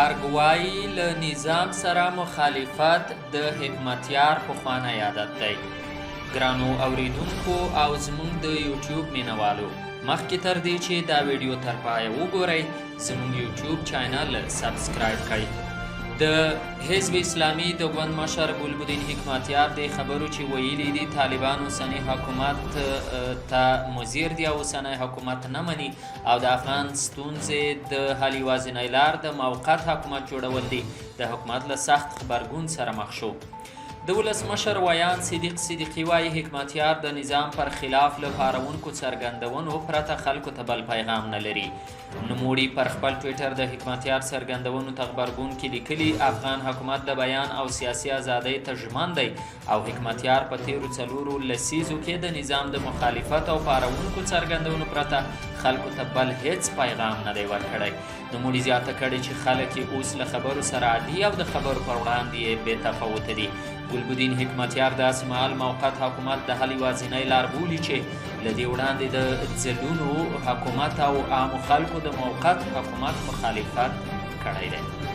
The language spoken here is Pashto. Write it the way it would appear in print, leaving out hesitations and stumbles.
ارګوایي له نظام سره مخالفت د حکمتیار پخوانی عادت دی. ګرانو اوریدونکو او زموږ د یوټیوب مینوالو، مخکې تر دې چې دا ویډیو تر پایه وګورئ زموږ یوټیوب چینل سبسکرایب کړئ. د حزب اسلامي د ګوند مشر ګلبدین حکمتیار د خبرو چې ویلي دي طالبان اوسنی حکومت ته مضر دي او اوسنی حکومت نه مني او د افغان ستونزې د حل یوازینۍ لار د موقت حکومت جوړول دي، د حکومت له سخت غبرګون سره مخ شو. د ولسمشر ویان صدیق صدیقي وایي حکمتیار د نظام پر خلاف له پارونکو څرګندونو پرته خلکو ته بل پیغام نه لري. نوموړي پر خپل ټویټر د حکمتیار څرګندونو ته غبرګون کې لیکلي افغان حکومت د بیان او سیاسي ازادۍ ته ژمن دی او حکمتیار په تیرو 4 لسیزو کې د نظام د مخالفت او پارونکو څرګندونو پرته خلکو ته بل هیڅ پیغام نه دی ورکړی. نوموړي زیاته کړې چې خلک یې اوس له خبرو سره عادي او د خبرو پر وړاندې یې بې تفاوته دي. ګلبدین حکمتیار داسې مهال موقت حکومت د حل یوازینۍ لار بولي چې له دې وړاندې د ځلونو حکومت او عامو خلکو د موقت حکومت مخالفت کړی دی.